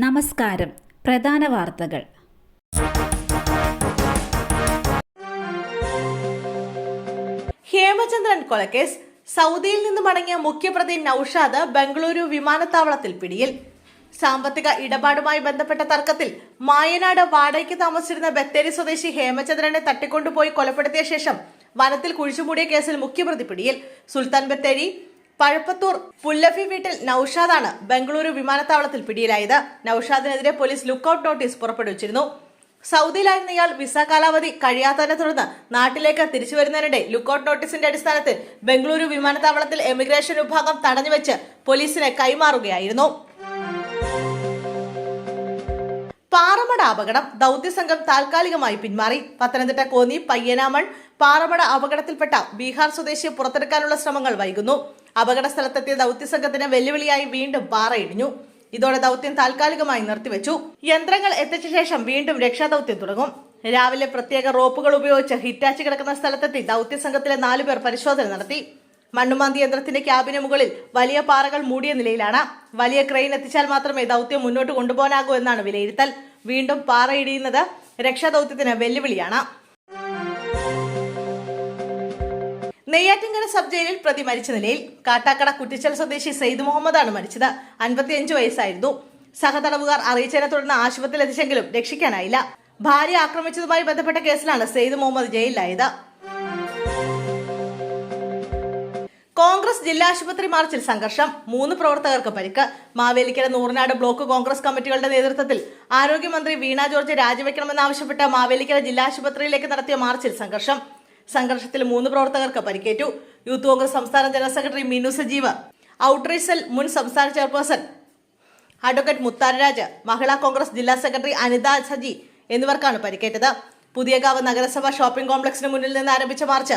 നമസ്കാരം. പ്രധാന വാർത്തകൾ. ഹേമചന്ദ്രൻ കൊലക്കേസ്. സൗദിയിൽ നിന്ന് മടങ്ങിയ മുഖ്യപ്രതി നൌഷാദ് ബംഗളൂരു വിമാനത്താവളത്തിൽ പിടിയിൽ. സാമ്പത്തിക ഇടപാടുമായി ബന്ധപ്പെട്ട തർക്കത്തിൽ മായനാട് വാടകയ്ക്ക് താമസിച്ചിരുന്ന ബത്തേരി സ്വദേശി ഹേമചന്ദ്രനെ തട്ടിക്കൊണ്ടുപോയി കൊലപ്പെടുത്തിയ ശേഷം വനത്തിൽ കുഴിച്ചുമൂടിയ കേസിൽ മുഖ്യപ്രതി പിടിയിൽ. സുൽത്താൻ ബത്തേരി പഴപ്പത്തൂർ പുല്ലഫി വീട്ടിൽ നൌഷാദാണ് ബംഗളൂരു വിമാനത്താവളത്തിൽ പിടിയിലായത്. നൌഷാദിനെതിരെ പോലീസ് ലുക്കൌട്ട് നോട്ടീസ് പുറപ്പെടുവിച്ചിരുന്നു. സൗദിയിലായിരുന്ന ഇയാൾ വിസ കാലാവധി കഴിയാത്തതിനെ തുടർന്ന് നാട്ടിലേക്ക് തിരിച്ചു വരുന്നതിനിടെ ലുക്കൌട്ട് നോട്ടീസിന്റെ അടിസ്ഥാനത്തിൽ ബംഗളൂരു വിമാനത്താവളത്തിൽ എമിഗ്രേഷൻ വിഭാഗം തടഞ്ഞുവെച്ച് പോലീസിനെ കൈമാറുകയായിരുന്നു. പാറമട അപകടം. ദൌത്യസംഘം താൽക്കാലികമായി പിന്മാറി. പത്തനംതിട്ട കോന്നി പയ്യനാമൺ പാറമട അപകടത്തിൽപ്പെട്ട ബീഹാർ സ്വദേശിയെ പുറത്തെടുക്കാനുള്ള ശ്രമങ്ങൾ വൈകുന്നു. അപകട സ്ഥലത്തെത്തിയ ദൌത്യസംഘത്തിന് വെല്ലുവിളിയായി വീണ്ടും പാറയിടിഞ്ഞു. ഇതോടെ ദൌത്യം താൽക്കാലികമായി നിർത്തിവെച്ചു. യന്ത്രങ്ങൾ എത്തിച്ച ശേഷം വീണ്ടും രക്ഷാദൌത്യം തുടങ്ങും. രാവിലെ പ്രത്യേക റോപ്പുകൾ ഉപയോഗിച്ച് ഹിറ്റാച്ച് കിടക്കുന്ന സ്ഥലത്തെത്തി ദൌത്യസംഘത്തിലെ 4 പേർ പരിശോധന നടത്തി. മണ്ണുമാന്തി യന്ത്രത്തിന്റെ ക്യാബിന് മുകളിൽ വലിയ പാറകൾ മൂടിയ നിലയിലാണ്. വലിയ ക്രെയിൻ എത്തിച്ചാൽ മാത്രമേ ദൌത്യം മുന്നോട്ട് കൊണ്ടുപോകാനാകൂ എന്നാണ് വിലയിരുത്തൽ. വീണ്ടും പാറയിടിയുന്നത് രക്ഷാദൌത്യത്തിന് വെല്ലുവിളിയാണ്. നെയ്യാറ്റിൻകര സബ് ജയിലിൽ പ്രതി മരിച്ച നിലയിൽ. കാട്ടാക്കട കുറ്റിച്ചൽ സ്വദേശി സെയ്ദ് മുഹമ്മദാണ് മരിച്ചത്. 55 വയസ്സായിരുന്നു. സഹതടവുകാർ അറിയിച്ചതിനെ തുടർന്ന് ആശുപത്രിയിൽ എത്തിച്ചെങ്കിലും രക്ഷിക്കാനായില്ല. ഭാര്യ ആക്രമിച്ചതുമായി ബന്ധപ്പെട്ട കേസിലാണ് സെയ്ദ് മുഹമ്മദ് ജയിലിലായത്. കോൺഗ്രസ് ജില്ലാ ആശുപത്രി മാർച്ചിൽ സംഘർഷം. 3 പ്രവർത്തകർക്ക് പരിക്ക്. മാവേലിക്കര നൂറിനാട് ബ്ലോക്ക് കോൺഗ്രസ് കമ്മിറ്റികളുടെ നേതൃത്വത്തിൽ ആരോഗ്യമന്ത്രി വീണ ജോർജ് രാജിവെക്കണമെന്നാവശ്യപ്പെട്ട് മാവേലിക്കര ജില്ലാ ആശുപത്രിയിലേക്ക് നടത്തിയ മാർച്ചിൽ സംഘർഷത്തിൽ 3 പ്രവർത്തകർക്ക് പരിക്കേറ്റു. യൂത്ത് കോൺഗ്രസ് സംസ്ഥാന general secretary Minu Sajeev, outreach cell മുൻ സംസ്ഥാന ചെയർപേഴ്സൺ അഡ്വക്കേറ്റ് മുത്താരരാജ്, മഹിളാ കോൺഗ്രസ് ജില്ലാ സെക്രട്ടറി അനിത സജി എന്നിവർക്കാണ് പരിക്കേറ്റത്. പുതിയകാവ് നഗരസഭ ഷോപ്പിംഗ് കോംപ്ലക്സിന് മുന്നിൽ നിന്ന് ആരംഭിച്ച മാർച്ച്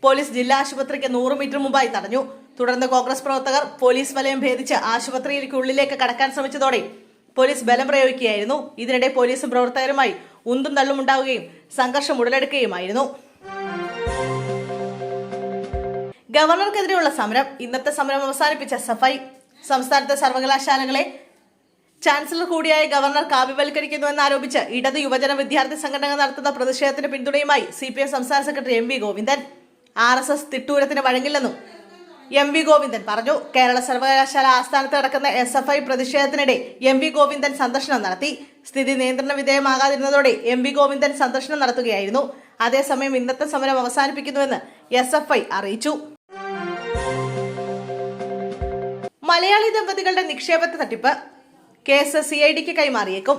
പോലീസ് ജില്ലാ ആശുപത്രിക്ക് 100 മീറ്റർ മുമ്പായി തടഞ്ഞു. തുടർന്ന് കോൺഗ്രസ് പ്രവർത്തകർ പോലീസ് വലയം ഭേദിച്ച് ആശുപത്രിയിലേക്കുള്ളിലേക്ക് കടക്കാൻ ശ്രമിച്ചതോടെ പോലീസ് ബലം പ്രയോഗിക്കുകയായിരുന്നു. ഇതിനിടെ പോലീസും പ്രവർത്തകരുമായി ഉന്തും തള്ളും ഉണ്ടാവുകയും സംഘർഷം ഉടലെടുക്കുകയുമായിരുന്നു. ഗവർണർക്കെതിരെയുള്ള സമരം. ഇന്നത്തെ സമരം അവസാനിപ്പിച്ച SFI. സംസ്ഥാനത്തെ സർവകലാശാലകളെ ചാൻസലർ കൂടിയായ ഗവർണർ കാവ്യവൽക്കരിക്കുന്നുവെന്നാരോപിച്ച് ഇടത് യുവജന വിദ്യാർത്ഥി സംഘടനകൾ നടത്തുന്ന പ്രതിഷേധത്തിന് പിന്തുണയുമായി CPM സംസ്ഥാന secretary MV Govindan. RSS തിട്ടൂരത്തിന് വഴങ്ങില്ലെന്നും MV Govindan പറഞ്ഞു. കേരള സർവകലാശാല ആസ്ഥാനത്ത് നടക്കുന്ന SFI പ്രതിഷേധത്തിനിടെ MV ഗോവിന്ദൻ സന്ദർശനം നടത്തി. സ്ഥിതി നിയന്ത്രണ വിധേയമാകാതിരുന്നതോടെ MV ഗോവിന്ദൻ സന്ദർശനം നടത്തുകയായിരുന്നു. അതേസമയം ഇന്നത്തെ സമരം അവസാനിപ്പിക്കുന്നുവെന്ന് SFI അറിയിച്ചു. മലയാളി ദമ്പതികളുടെ നിക്ഷേപത്തെ തട്ടിപ്പ് കേസ് CIDക്ക് കൈമാറിയേക്കും.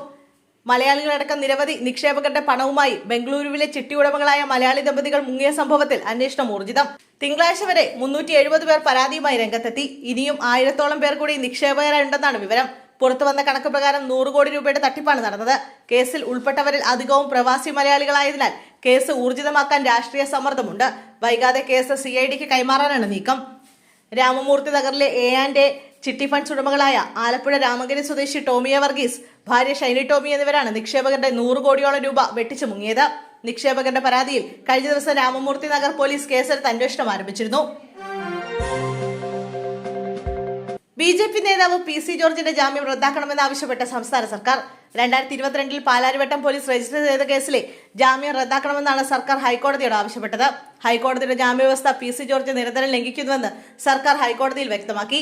മലയാളികളടക്കം നിരവധി നിക്ഷേപകരുടെ പണവുമായി ബംഗളൂരുവിലെ ചിട്ടി ഉടമകളായ മലയാളി ദമ്പതികൾ മുങ്ങിയ സംഭവത്തിൽ അന്വേഷണം ഊർജിതം. തിങ്കളാഴ്ച വരെ 370 പേർ പരാതിയുമായി രംഗത്തെത്തി. ഇനിയും 1000-ഓളം പേർ കൂടി നിക്ഷേപകരുണ്ടെന്നാണ് വിവരം. പുറത്തുവന്ന കണക്ക് പ്രകാരം 100 കോടി രൂപയുടെ തട്ടിപ്പാണ് നടന്നത്. കേസിൽ ഉൾപ്പെട്ടവരിൽ അധികവും പ്രവാസി മലയാളികളായതിനാൽ കേസ് ഊർജിതമാക്കാൻ രാഷ്ട്രീയ സമ്മർദ്ദമുണ്ട്. വൈകാതെ കേസ് CIDക്ക് കൈമാറാനാണ് നീക്കം. രാമമൂർത്തി നഗറിലെ A&A ചിട്ടി ഫണ്ട്സ് ഉടമകളായ ആലപ്പുഴ രാമഗിരി സ്വദേശി ടോമിയ വർഗീസ്, ഭാര്യ ഷൈനി ടോമി എന്നിവരാണ് നിക്ഷേപകരുടെ 100 കോടിയോളം രൂപ വെട്ടിച്ചു മുങ്ങിയത്. നിക്ഷേപകരുടെ പരാതിയിൽ കഴിഞ്ഞ ദിവസം രാമമൂർത്തി നഗർ പോലീസ് കേസെടുത്ത് അന്വേഷണം ആരംഭിച്ചിരുന്നു. BJP നേതാവ് PC ജോർജിന്റെ ജാമ്യം റദ്ദാക്കണമെന്നാവശ്യപ്പെട്ട സംസ്ഥാന സർക്കാർ. 2022 പാലാരിവട്ടം പോലീസ് രജിസ്റ്റർ ചെയ്ത കേസിലെ ജാമ്യം റദ്ദാക്കണമെന്നാണ് സർക്കാർ ഹൈക്കോടതിയോട് ആവശ്യപ്പെട്ടത്. ഹൈക്കോടതിയുടെ ജാമ്യവ്യവസ്ഥ PC ജോർജ് നിരന്തരം ലംഘിക്കുന്നുവെന്ന് സർക്കാർ ഹൈക്കോടതിയിൽ വ്യക്തമാക്കി.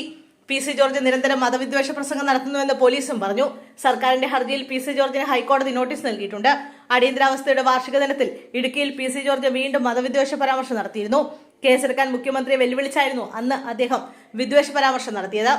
PC ജോർജ് നിരന്തരം മതവിദ്വേഷ പ്രസംഗം നടത്തുന്നുവെന്ന് പോലീസും പറഞ്ഞു. സർക്കാരിന്റെ ഹർജിയിൽ PC ജോർജിന് ഹൈക്കോടതി നോട്ടീസ് നൽകിയിട്ടുണ്ട്. അടിയന്തരാവസ്ഥയുടെ വാർഷിക ദിനത്തിൽ ഇടുക്കിയിൽ PC ജോർജ് വീണ്ടും മതവിദ്വേഷ പരാമർശം നടത്തിയിരുന്നു. കേസെടുക്കാൻ മുഖ്യമന്ത്രിയെ വെല്ലുവിളിച്ചായിരുന്നു അന്ന് അദ്ദേഹം വിദ്വേഷ പരാമർശം നടത്തിയത്.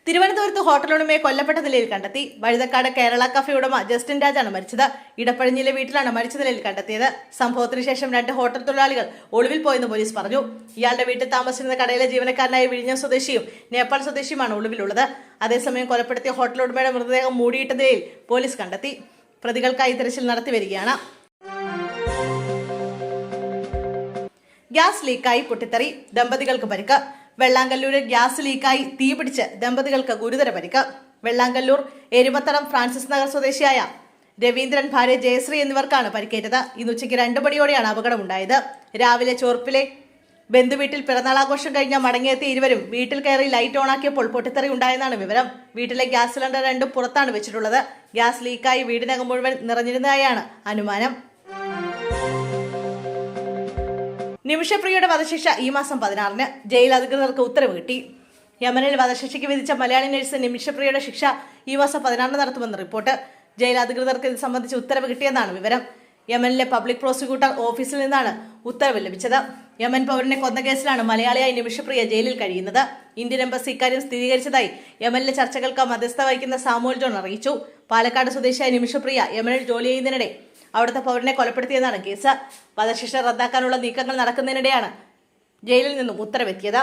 തിരുവനന്തപുരത്ത് ഹോട്ടൽ ഉടമയെ കൊല്ലപ്പെട്ട നിലയിൽ കണ്ടെത്തി. വഴുതക്കാട് കേരള കഫേ ഉടമ ജസ്റ്റിൻ രാജാണ് മരിച്ചത്. ഇടപ്പഴിഞ്ഞിലെ വീട്ടിലാണ് മരിച്ച നിലയിൽ കണ്ടെത്തിയത്. സംഭവത്തിന് ശേഷം 2 ഹോട്ടൽ തൊഴിലാളികൾ ഒളിവിൽ പോയെന്ന് പോലീസ് പറഞ്ഞു. ഇയാളുടെ വീട്ടിൽ താമസിച്ചിരുന്ന കടയിലെ ജീവനക്കാരനായ വിഴിഞ്ഞം സ്വദേശിയും നേപ്പാൾ സ്വദേശിയുമാണ് ഒളിവിലുള്ളത്. അതേസമയം കൊലപ്പെടുത്തിയ ഹോട്ടൽ ഉടമയുടെ മൃതദേഹം മൂടിയിട്ട നിലയിൽ പോലീസ് കണ്ടെത്തി. പ്രതികൾക്കായി തിരച്ചിൽ നടത്തി വരികയാണ്. ഗ്യാസ് ലീക്കായി പൊട്ടിത്തെറി. ദമ്പതികൾക്ക് പരിക്ക്. വെള്ളാങ്കല്ലൂരിൽ ഗ്യാസ് ലീക്കായി തീപിടിച്ച് ദമ്പതികൾക്ക് ഗുരുതര പരിക്ക്. വെള്ളാങ്കല്ലൂർ എരുമത്തടം ഫ്രാൻസിസ് നഗർ സ്വദേശിയായ രവീന്ദ്രൻ, ഭാര്യ ജയശ്രീ എന്നിവർക്കാണ് പരിക്കേറ്റത്. ഇന്ന് ഉച്ചയ്ക്ക് 2 മണിയോടെയാണ് അപകടമുണ്ടായത്. രാവിലെ ചോർപ്പിലെ ബന്ധുവീട്ടിൽ പിറന്നാളാഘോഷം കഴിഞ്ഞ മടങ്ങിയെത്തിയ ഇരുവരും വീട്ടിൽ കയറി ലൈറ്റ് ഓണാക്കിയപ്പോൾ പൊട്ടിത്തെറി ഉണ്ടായെന്നാണ് വിവരം. വീട്ടിലെ ഗ്യാസ് സിലിണ്ടർ രണ്ടും പുറത്താണ് വെച്ചിട്ടുള്ളത്. ഗ്യാസ് ലീക്കായി വീടിനകം മുഴുവൻ നിറഞ്ഞിരുന്നതായാണ് അനുമാനം. നിമിഷപ്രിയയുടെ വധശിക്ഷ ഈ മാസം 16-ന്. ജയിൽ അധികൃതർക്ക് ഉത്തരവ് കിട്ടി. യമനിൽ വധശിക്ഷയ്ക്ക് വിധിച്ച മലയാളി നഴ്സ് നിമിഷപ്രിയയുടെ ശിക്ഷ ഈ മാസം 16-ന് നടത്തുമെന്ന് റിപ്പോർട്ട്. ജയിൽ അധികൃതർക്ക് ഇത് സംബന്ധിച്ച് ഉത്തരവ് കിട്ടിയെന്നാണ് വിവരം. യമനിലെ പബ്ലിക് പ്രോസിക്യൂട്ടർ ഓഫീസിൽ നിന്നാണ് ഉത്തരവ് ലഭിച്ചത്. യമൻ പൗരനെ കൊന്ന കേസിലാണ് മലയാളിയായി നിമിഷപ്രിയ ജയിലിൽ കഴിയുന്നത്. ഇന്ത്യൻ എംബസി ഇക്കാര്യം സ്ഥിരീകരിച്ചതായി യമനിലെ ചർച്ചകൾക്ക് മധ്യസ്ഥ വഹിക്കുന്ന സാമുവൽ ജോൺ അറിയിച്ചു. പാലക്കാട് സ്വദേശിയായ നിമിഷപ്രിയ യമനിൽ ജോലി ചെയ്യുന്നതിനിടെ അവിടുത്തെ പൗരനെ കൊലപ്പെടുത്തിയെന്നാണ് കേസ്. വധശിക്ഷ റദ്ദാക്കാനുള്ള നീക്കങ്ങൾ നടക്കുന്നതിനിടെയാണ് ജയിലിൽ നിന്നും ഉത്തരവെത്തിയത്.